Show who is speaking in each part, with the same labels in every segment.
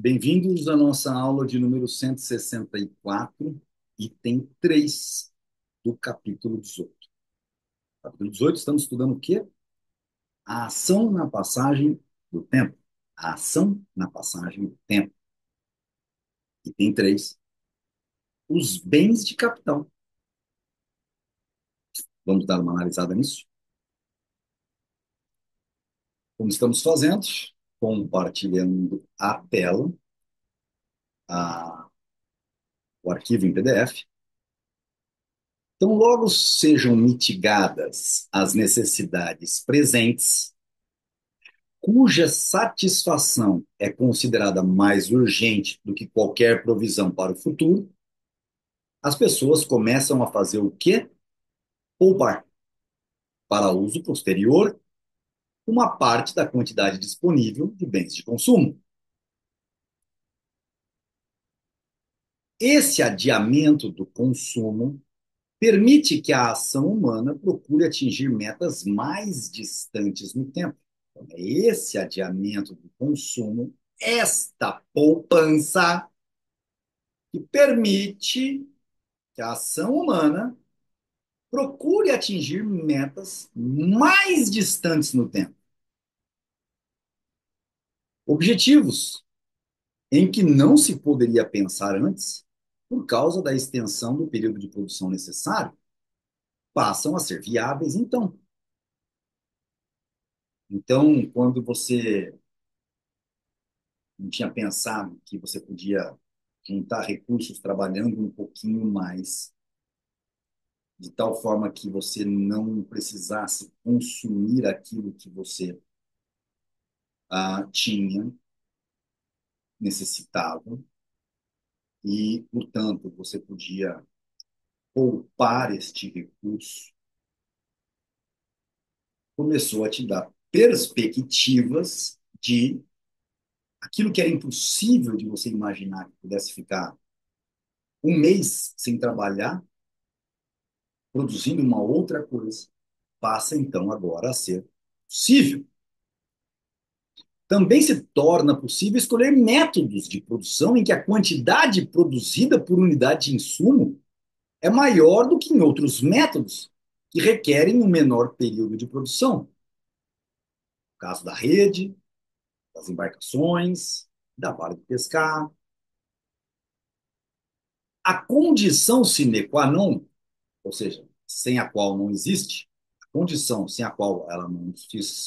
Speaker 1: Bem-vindos à nossa aula de número 164, item 3 do capítulo 18. Capítulo 18, estamos estudando o quê? A ação na passagem do tempo. A ação na passagem do tempo. Item 3, os bens de capital. Vamos dar uma analisada nisso? Como estamos fazendo? Compartilhando a tela, o arquivo em PDF. Então, logo sejam mitigadas as necessidades presentes, cuja satisfação é considerada mais urgente do que qualquer provisão para o futuro, as pessoas começam a fazer o quê? Poupar para uso posterior uma parte da quantidade disponível de bens de consumo. Esse adiamento do consumo permite que a ação humana procure atingir metas mais distantes no tempo. Então, é esse adiamento do consumo, esta poupança, que permite que a ação humana procure atingir metas mais distantes no tempo. Objetivos em que não se poderia pensar antes, por causa da extensão do período de produção necessário, passam a ser viáveis então. Então, quando você não tinha pensado que você podia juntar recursos trabalhando um pouquinho mais, de tal forma que você não precisasse consumir aquilo que você tinha, necessitava, e, portanto, você podia poupar este recurso, começou a te dar perspectivas de aquilo que era impossível de você imaginar que pudesse ficar um mês sem trabalhar, produzindo uma outra coisa, passa então agora a ser possível. Também se torna possível escolher métodos de produção em que a quantidade produzida por unidade de insumo é maior do que em outros métodos que requerem um menor período de produção. No caso da rede, das embarcações, da vara de pescar. A condição sine qua non, ou seja, sem a qual não existe, a condição sem a qual ela não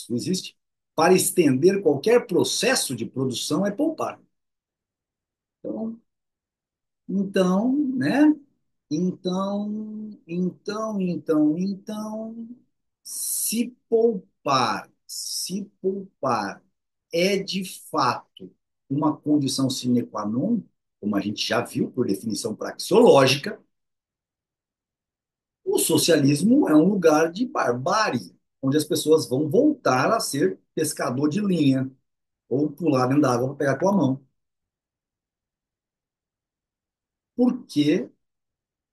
Speaker 1: existe, para estender qualquer processo de produção é poupar. Então, né? Então, se poupar é de fato uma condição sine qua non, como a gente já viu por definição praxeológica, o socialismo é um lugar de barbárie, onde as pessoas vão voltar a ser pescador de linha ou pular dentro da água para pegar com a mão. Porque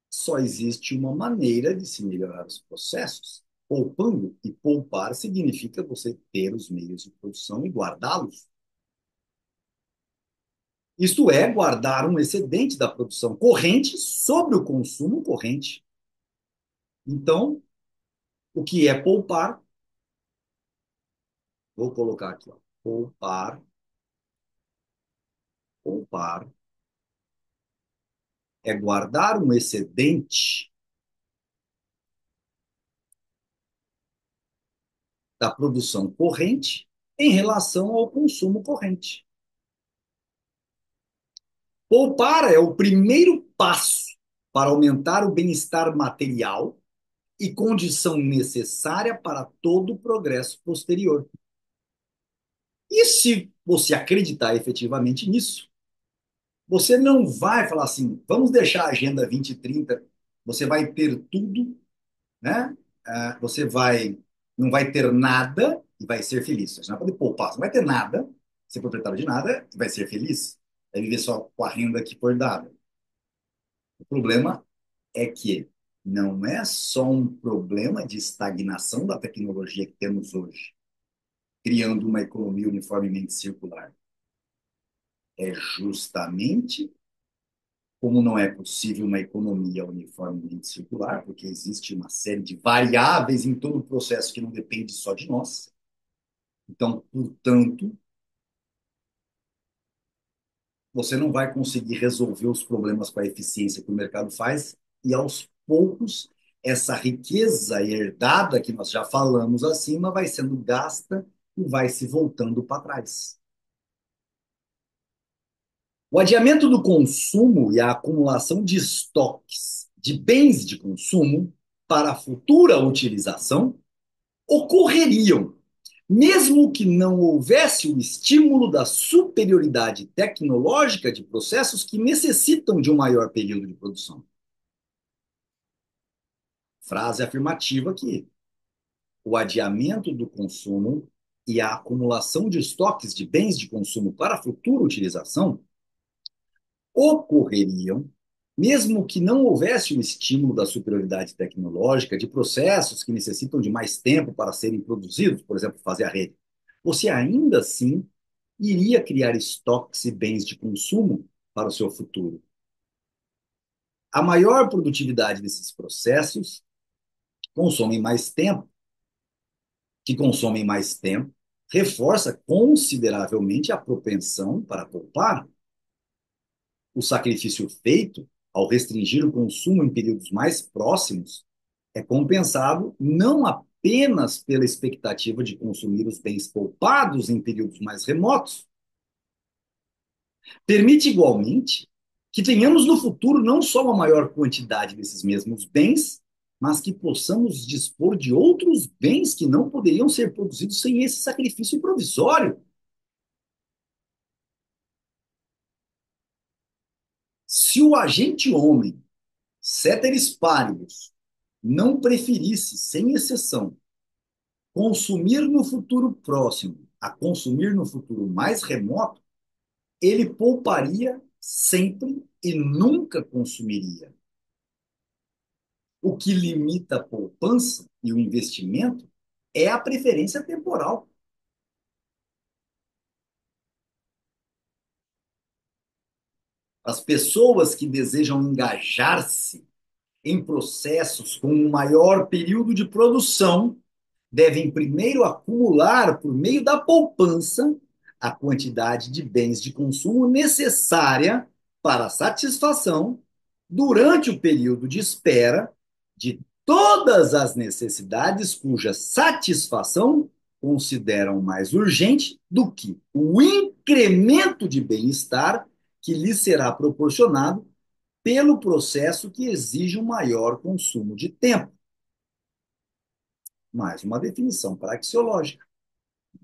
Speaker 1: só existe uma maneira de se melhorar os processos, poupando, e poupar significa você ter os meios de produção e guardá-los. Isto é, guardar um excedente da produção corrente sobre o consumo corrente. Então, o que é poupar? Vou colocar aqui, ó. Poupar é guardar um excedente da produção corrente em relação ao consumo corrente. Poupar é o primeiro passo para aumentar o bem-estar material e condição necessária para todo o progresso posterior. E se você acreditar efetivamente nisso, você não vai falar assim, vamos deixar a Agenda 2030, você vai ter tudo, né? Você não vai ter nada e vai ser feliz. Você não vai poder poupar, você não vai ter nada, ser proprietário de nada e vai ser feliz. Vai viver só com a renda que for dada. O problema é que não é só um problema de estagnação da tecnologia que temos hoje, criando uma economia uniformemente circular. É justamente como não é possível uma economia uniformemente circular, porque existe uma série de variáveis em todo o processo que não depende só de nós. Então, portanto, você não vai conseguir resolver os problemas com a eficiência que o mercado faz, e aos poucos, essa riqueza herdada que nós já falamos acima vai sendo gasta e vai se voltando para trás. O adiamento do consumo e a acumulação de estoques de bens de consumo para a futura utilização ocorreriam, mesmo que não houvesse o estímulo da superioridade tecnológica de processos que necessitam de um maior período de produção. Frase afirmativa aqui. O adiamento do consumo e a acumulação de estoques de bens de consumo para a futura utilização ocorreriam, mesmo que não houvesse o estímulo da superioridade tecnológica de processos que necessitam de mais tempo para serem produzidos, por exemplo, fazer a rede. Você ainda assim iria criar estoques e bens de consumo para o seu futuro. A maior produtividade desses processos consomem mais tempo, que consomem mais tempo, reforça consideravelmente a propensão para poupar. O sacrifício feito ao restringir o consumo em períodos mais próximos é compensado não apenas pela expectativa de consumir os bens poupados em períodos mais remotos, permite igualmente que tenhamos no futuro não só uma maior quantidade desses mesmos bens, mas que possamos dispor de outros bens que não poderiam ser produzidos sem esse sacrifício provisório. Se o agente homem, ceteris paribus, não preferisse, sem exceção, consumir no futuro próximo a consumir no futuro mais remoto, ele pouparia sempre e nunca consumiria. O que limita a poupança e o investimento é a preferência temporal. As pessoas que desejam engajar-se em processos com um maior período de produção devem primeiro acumular, por meio da poupança, a quantidade de bens de consumo necessária para a satisfação, durante o período de espera, de todas as necessidades cuja satisfação consideram mais urgente do que o incremento de bem-estar que lhes será proporcionado pelo processo que exige um maior consumo de tempo. Mais uma definição praxeológica,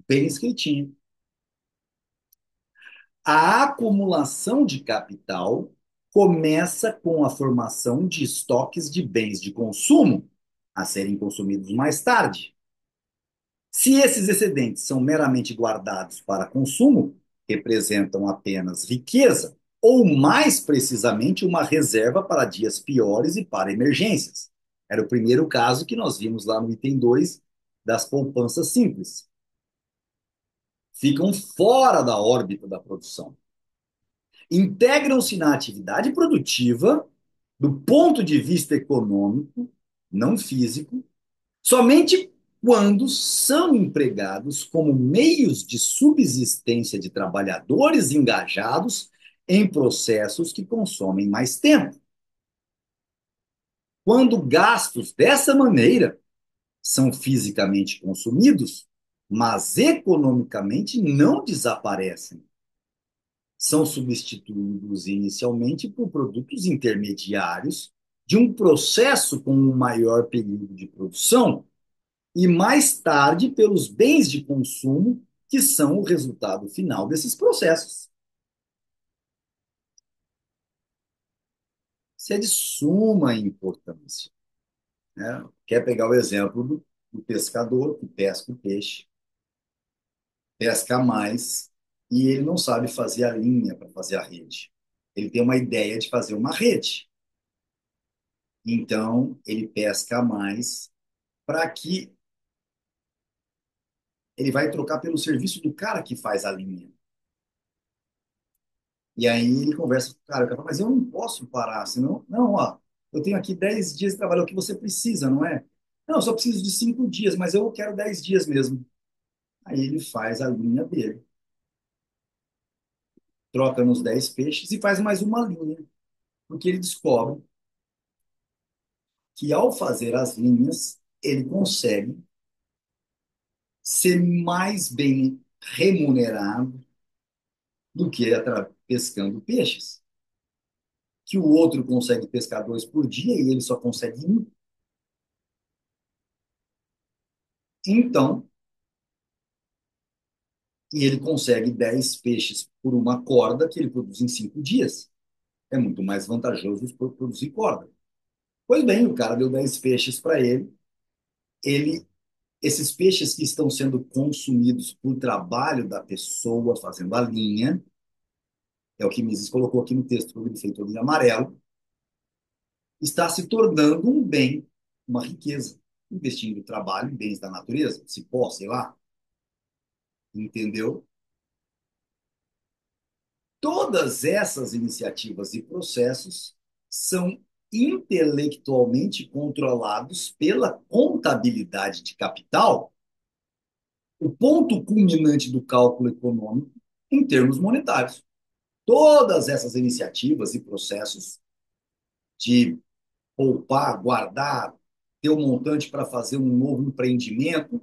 Speaker 1: bem escritinho. A acumulação de capital começa com a formação de estoques de bens de consumo a serem consumidos mais tarde. Se esses excedentes são meramente guardados para consumo, representam apenas riqueza, ou mais precisamente, uma reserva para dias piores e para emergências. Era o primeiro caso que nós vimos lá no item 2 das poupanças simples. Ficam fora da órbita da produção. Integram-se na atividade produtiva, do ponto de vista econômico, não físico, somente quando são empregados como meios de subsistência de trabalhadores engajados em processos que consomem mais tempo. Quando gastos dessa maneira são fisicamente consumidos, mas economicamente não desaparecem. São substituídos inicialmente por produtos intermediários de um processo com um maior período de produção e mais tarde pelos bens de consumo que são o resultado final desses processos. Isso é de suma importância. Né? Quer pegar o exemplo do pescador que pesca o peixe, pesca mais e ele não sabe fazer a linha para fazer a rede. Ele tem uma ideia de fazer uma rede. Então, ele pesca mais para que ele vai trocar pelo serviço do cara que faz a linha. E aí ele conversa com o cara, mas eu não posso parar, senão, não, ó, eu tenho aqui 10 dias de trabalho, é o que você precisa, não é? Não, eu só preciso de 5 dias, mas eu quero 10 dias mesmo. Aí ele faz a linha dele, troca nos 10 peixes e faz mais uma linha, porque ele descobre que ao fazer as linhas, ele consegue ser mais bem remunerado do que pescando peixes. Que o outro consegue pescar dois por dia e ele só consegue um. Então, e ele consegue 10 peixes por uma corda que ele produz em 5 dias. É muito mais vantajoso produzir corda. Pois bem, o cara deu 10 peixes para ele. Ele, esses peixes que estão sendo consumidos por trabalho da pessoa fazendo a linha, é o que Mises colocou aqui no texto, quando ele fez todo em amarelo, está se tornando um bem, uma riqueza, investindo trabalho em bens da natureza, cipó, sei lá, entendeu? Todas essas iniciativas e processos são intelectualmente controlados pela contabilidade de capital, o ponto culminante do cálculo econômico em termos monetários. Todas essas iniciativas e processos de poupar, guardar, ter um montante para fazer um novo empreendimento,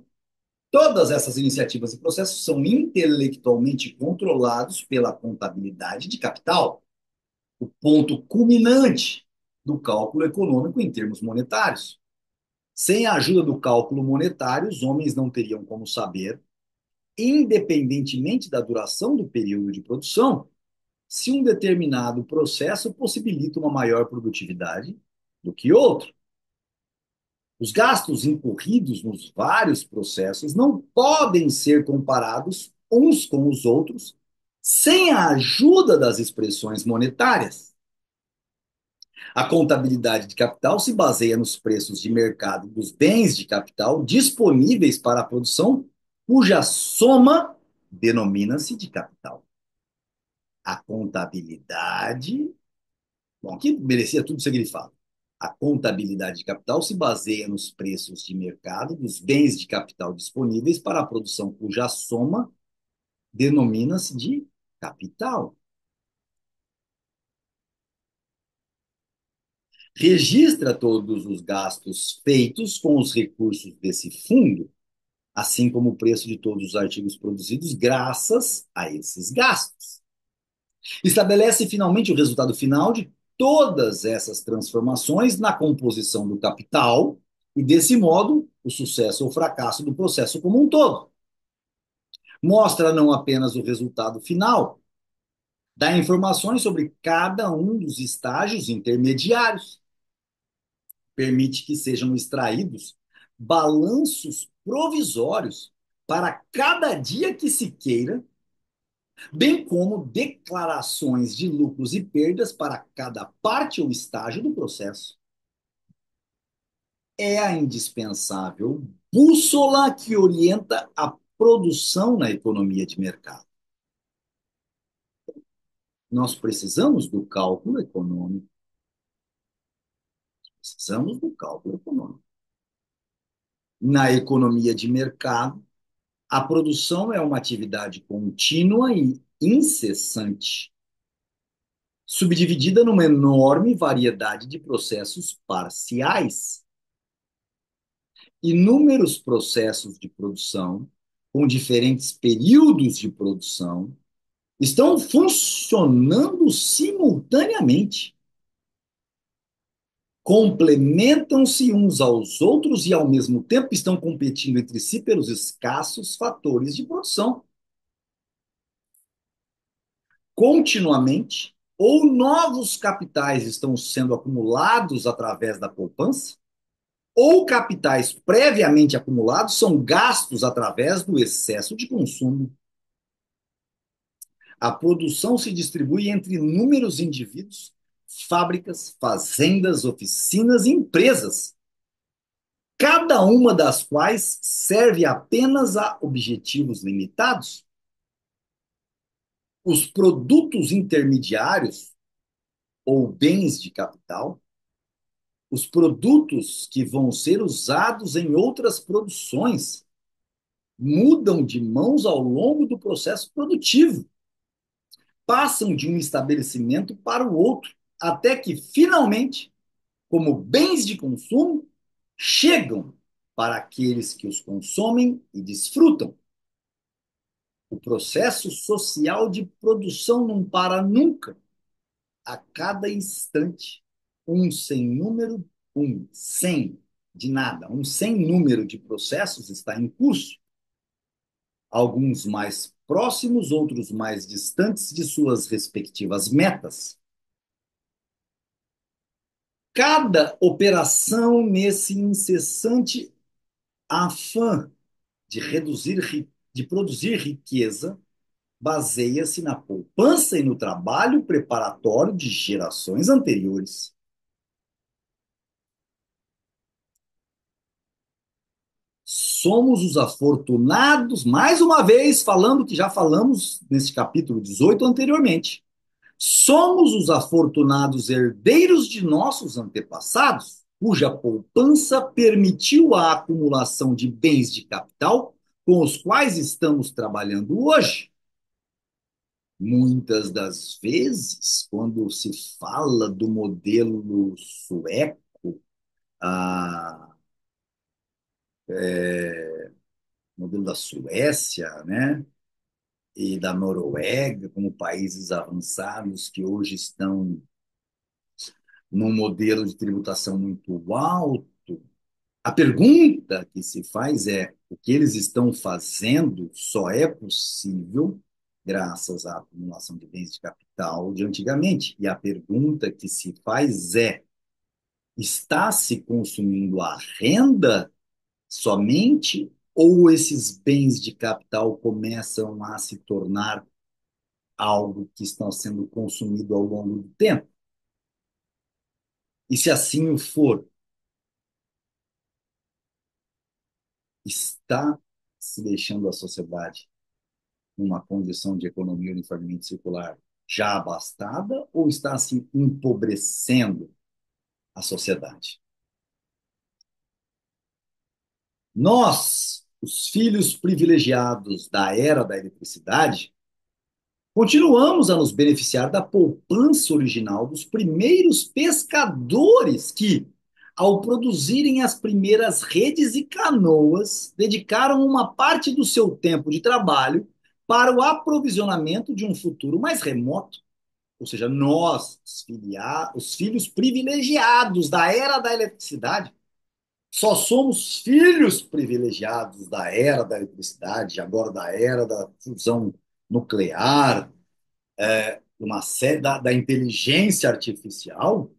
Speaker 1: todas essas iniciativas e processos são intelectualmente controlados pela contabilidade de capital, o ponto culminante do cálculo econômico em termos monetários. Sem a ajuda do cálculo monetário, os homens não teriam como saber, independentemente da duração do período de produção, se um determinado processo possibilita uma maior produtividade do que outro. Os gastos incorridos nos vários processos não podem ser comparados uns com os outros sem a ajuda das expressões monetárias. A contabilidade de capital se baseia nos preços de mercado dos bens de capital disponíveis para a produção, cuja soma denomina-se de capital. A contabilidade, bom, aqui merecia tudo ser grifado. A contabilidade de capital se baseia nos preços de mercado dos bens de capital disponíveis para a produção, cuja soma denomina-se de capital. Registra todos os gastos feitos com os recursos desse fundo, assim como o preço de todos os artigos produzidos graças a esses gastos. Estabelece finalmente o resultado final de todas essas transformações na composição do capital e, desse modo, o sucesso ou fracasso do processo como um todo. Mostra não apenas o resultado final, dá informações sobre cada um dos estágios intermediários, permite que sejam extraídos balanços provisórios para cada dia que se queira, bem como declarações de lucros e perdas para cada parte ou estágio do processo. É a indispensável bússola que orienta a produção na economia de mercado. Nós precisamos do cálculo econômico. Precisamos do cálculo econômico. Na economia de mercado, a produção é uma atividade contínua e incessante, subdividida numa enorme variedade de processos parciais. Inúmeros processos de produção, com diferentes períodos de produção, estão funcionando simultaneamente. Complementam-se uns aos outros e, ao mesmo tempo, estão competindo entre si pelos escassos fatores de produção. Continuamente, ou novos capitais estão sendo acumulados através da poupança, ou capitais previamente acumulados são gastos através do excesso de consumo. A produção se distribui entre inúmeros indivíduos, fábricas, fazendas, oficinas e empresas, cada uma das quais serve apenas a objetivos limitados. os produtos intermediários ou bens de capital, os produtos que vão ser usados em outras produções, mudam de mãos ao longo do processo produtivo, passam de um estabelecimento para o outro, até que, finalmente, como bens de consumo, chegam para aqueles que os consomem e desfrutam. O processo social de produção não para nunca. A cada instante, um sem de nada, um sem número de processos está em curso, alguns mais próximos, outros mais distantes de suas respectivas metas. Cada operação nesse incessante afã de produzir riqueza baseia-se na poupança e no trabalho preparatório de gerações anteriores. Somos os afortunados, mais uma vez, falando que já falamos nesse capítulo 18 anteriormente. Somos os afortunados herdeiros de nossos antepassados, cuja poupança permitiu a acumulação de bens de capital com os quais estamos trabalhando hoje. Muitas das vezes, quando se fala do modelo sueco, a modelo da Suécia, né, e da Noruega, como países avançados que hoje estão num modelo de tributação muito alto, a pergunta que se faz é: o que eles estão fazendo só é possível graças à acumulação de bens de capital de antigamente. E a pergunta que se faz é: está se consumindo a renda somente ou esses bens de capital começam a se tornar algo que está sendo consumido ao longo do tempo? E se assim o for, está se deixando a sociedade numa condição de economia uniformemente circular já abastada ou está se empobrecendo a sociedade? Nós, os filhos privilegiados da era da eletricidade, continuamos a nos beneficiar da poupança original dos primeiros pescadores que, ao produzirem as primeiras redes e canoas, dedicaram uma parte do seu tempo de trabalho para o aprovisionamento de um futuro mais remoto. Ou seja, nós, os filhos privilegiados da era da eletricidade, só somos filhos privilegiados da era da eletricidade, agora da era da fusão nuclear, uma série da inteligência artificial,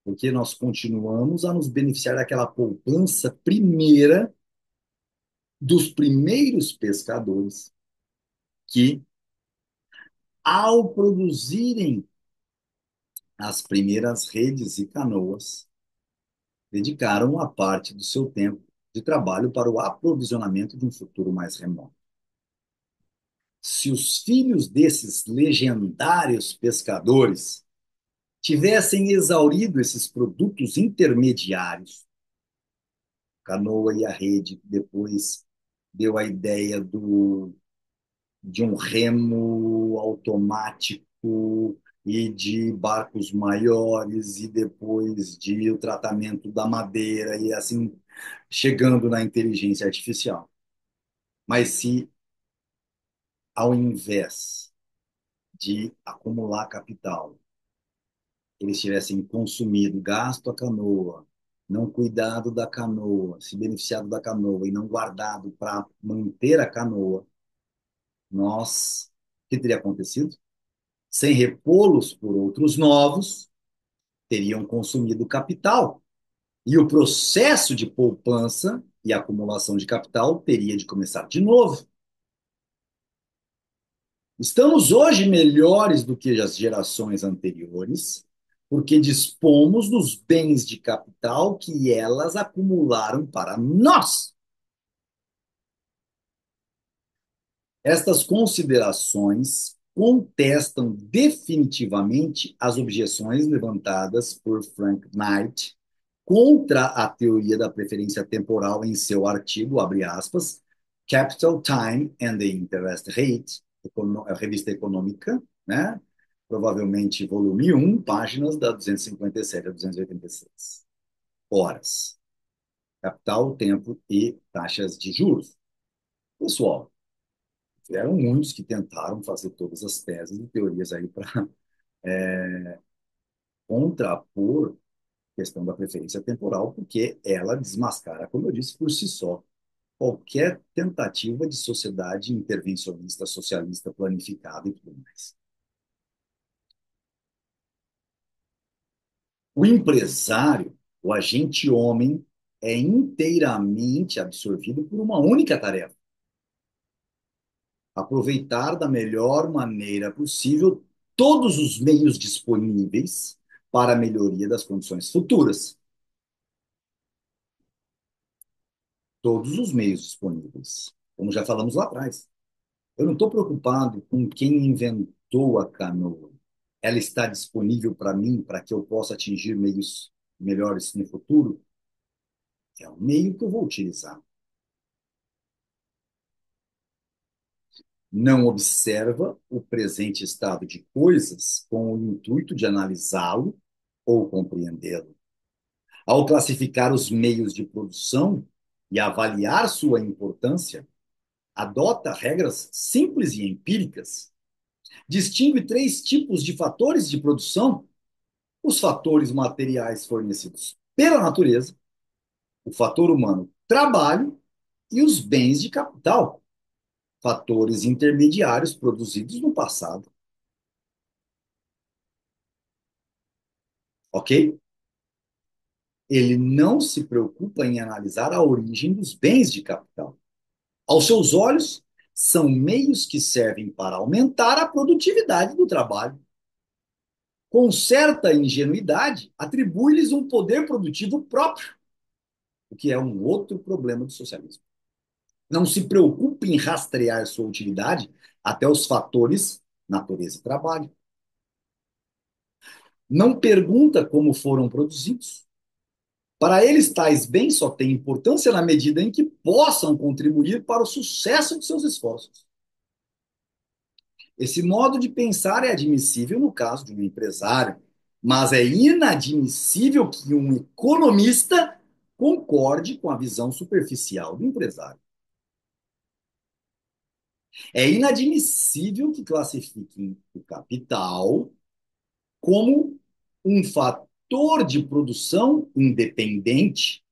Speaker 1: porque nós continuamos a nos beneficiar daquela poupança primeira dos primeiros pescadores que, ao produzirem as primeiras redes e canoas, dedicaram uma parte do seu tempo de trabalho para o aprovisionamento de um futuro mais remoto. Se os filhos desses legendários pescadores tivessem exaurido esses produtos intermediários, canoa e a rede, depois deu a ideia de um remo automático e de barcos maiores e depois de o tratamento da madeira e assim chegando na inteligência artificial. Mas se ao invés de acumular capital, eles tivessem consumido, gasto a canoa, não cuidado da canoa, se beneficiado da canoa e não guardado para manter a canoa, nós, o que teria acontecido? Sem repô-los por outros novos, teriam consumido capital. E o processo de poupança e acumulação de capital teria de começar de novo. Estamos hoje melhores do que as gerações anteriores, porque dispomos dos bens de capital que elas acumularam para nós. Estas considerações contestam definitivamente as objeções levantadas por Frank Knight contra a teoria da preferência temporal em seu artigo, abre aspas, Capital Time and the Interest Rate, revista econômica, né? Provavelmente volume 1, páginas da 257 a 286. Horas. Capital, tempo e taxas de juros. Pessoal, tiveram muitos que tentaram fazer todas as teses e teorias aí para contrapor a questão da preferência temporal, porque ela desmascara, como eu disse, por si só, qualquer tentativa de sociedade intervencionista, socialista, planificada e tudo mais. O empresário, o agente homem, é inteiramente absorvido por uma única tarefa: aproveitar da melhor maneira possível todos os meios disponíveis para a melhoria das condições futuras. Todos os meios disponíveis, como já falamos lá atrás. Eu não estou preocupado com quem inventou a canoa. Ela está disponível para mim, para que eu possa atingir meios melhores no futuro? É o meio que eu vou utilizar. Não observa o presente estado de coisas com o intuito de analisá-lo ou compreendê-lo. Ao classificar os meios de produção e avaliar sua importância, adota regras simples e empíricas. Distingue três tipos de fatores de produção: os fatores materiais fornecidos pela natureza, o fator humano, trabalho, e os bens de capital, fatores intermediários produzidos no passado. Ok? Ele não se preocupa em analisar a origem dos bens de capital. Aos seus olhos, são meios que servem para aumentar a produtividade do trabalho. Com certa ingenuidade, atribui-lhes um poder produtivo próprio, o que é um outro problema do socialismo. Não se preocupe em rastrear sua utilidade até os fatores natureza e trabalho. Não pergunta como foram produzidos. Para eles, tais bens só têm importância na medida em que possam contribuir para o sucesso de seus esforços. Esse modo de pensar é admissível no caso de um empresário, mas é inadmissível que um economista concorde com a visão superficial do empresário. É inadmissível que classifiquem o capital como um fator de produção independente,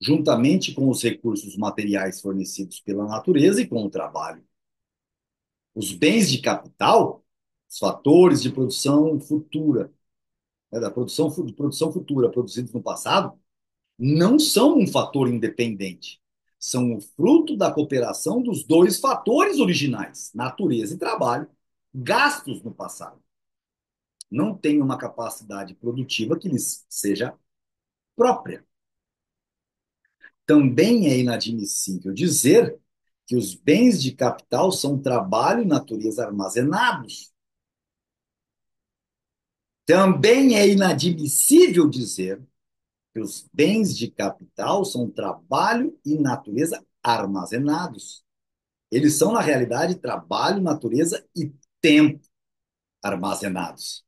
Speaker 1: juntamente com os recursos materiais fornecidos pela natureza e com o trabalho. Os bens de capital, os fatores de produção futura, né, de produção futura produzidos no passado, não são um fator independente. São o fruto da cooperação dos dois fatores originais, natureza e trabalho, gastos no passado. Não têm uma capacidade produtiva que lhes seja própria. Também é inadmissível dizer que os bens de capital são trabalho e natureza armazenados. Também é inadmissível dizer que os bens de capital são trabalho e natureza armazenados. Eles são, na realidade, trabalho, natureza e tempo armazenados.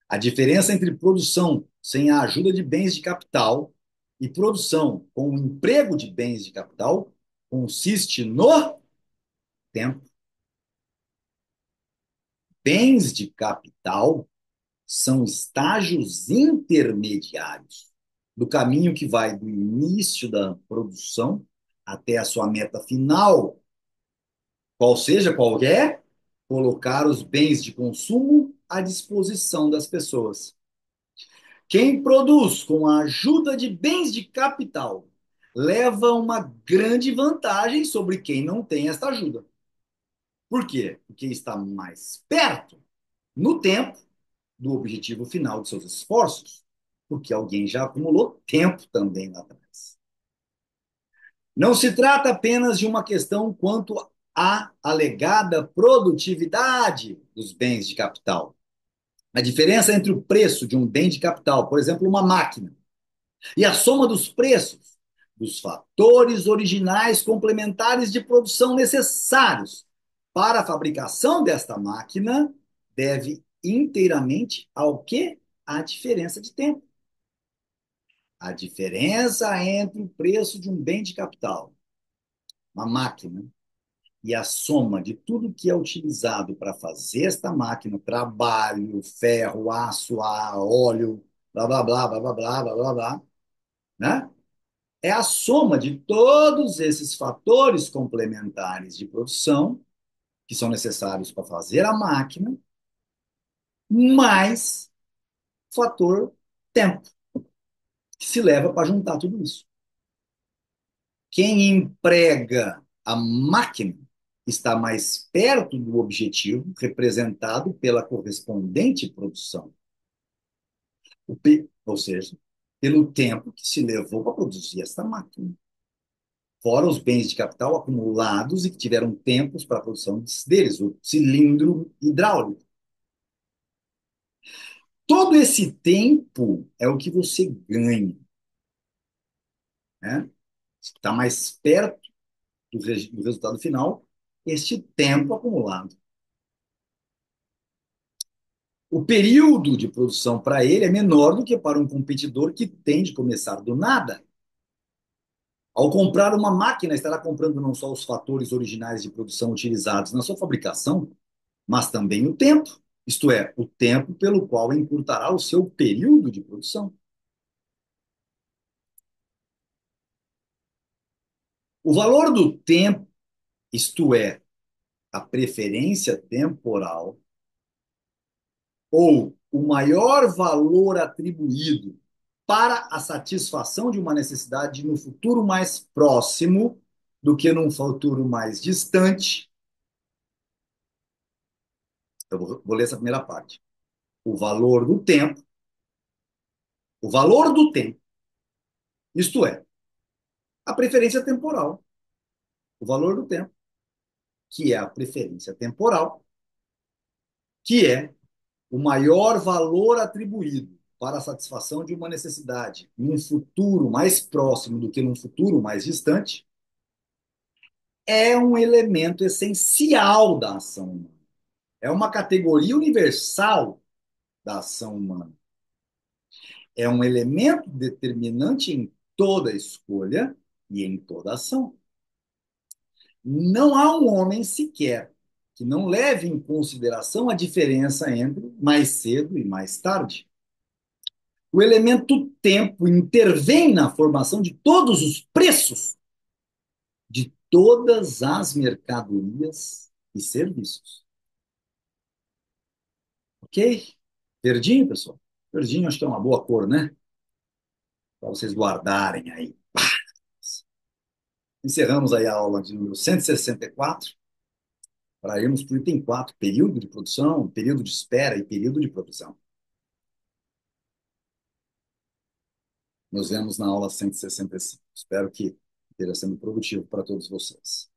Speaker 1: A diferença entre produção sem a ajuda de bens de capital e produção com o emprego de bens de capital consiste no tempo. Bens de capital são estágios intermediários do caminho que vai do início da produção até a sua meta final, qual seja, qual é, colocar os bens de consumo à disposição das pessoas. Quem produz com a ajuda de bens de capital leva uma grande vantagem sobre quem não tem esta ajuda. Por quê? Porque está mais perto, no tempo, do objetivo final de seus esforços, porque alguém já acumulou tempo também lá atrás. Não se trata apenas de uma questão quanto a alegada produtividade dos bens de capital. A diferença entre o preço de um bem de capital, por exemplo, uma máquina, e a soma dos preços dos fatores originais complementares de produção necessários para a fabricação desta máquina deve inteiramente ao que? A diferença de tempo. A diferença entre o preço de um bem de capital, uma máquina, e a soma de tudo que é utilizado para fazer esta máquina, trabalho, ferro, aço, ar, óleo, blá, blá, blá, blá, blá, blá, blá, blá, blá, né? É a soma de todos esses fatores complementares de produção que são necessários para fazer a máquina, mais o fator tempo, que se leva para juntar tudo isso. Quem emprega a máquina está mais perto do objetivo representado pela correspondente produção, ou seja, pelo tempo que se levou para produzir esta máquina. Fora os bens de capital acumulados e que tiveram tempos para a produção deles, o cilindro hidráulico. Todo esse tempo é o que você ganha, né? Está mais perto do resultado final, este tempo acumulado. O período de produção para ele é menor do que para um competidor que tem de começar do nada. Ao comprar uma máquina, estará comprando não só os fatores originais de produção utilizados na sua fabricação, mas também o tempo, isto é, o tempo pelo qual encurtará o seu período de produção. O valor do tempo, isto é, a preferência temporal, ou o maior valor atribuído para a satisfação de uma necessidade no futuro mais próximo do que num futuro mais distante. Eu vou ler essa primeira parte. O valor do tempo, o valor do tempo, isto é, a preferência temporal, o valor do tempo, que é a preferência temporal, que é o maior valor atribuído para a satisfação de uma necessidade num futuro mais próximo do que num futuro mais distante, é um elemento essencial da ação humana. É uma categoria universal da ação humana. É um elemento determinante em toda escolha e em toda ação. Não há um homem sequer que não leve em consideração a diferença entre mais cedo e mais tarde. O elemento tempo intervém na formação de todos os preços de todas as mercadorias e serviços. Ok? Verdinho, pessoal? Verdinho acho que é uma boa cor, né? Para vocês guardarem aí. Encerramos aí a aula de número 164, para irmos para o item 4, período de produção, período de espera e período de produção. Nos vemos na aula 165. Espero que esteja sendo produtivo para todos vocês.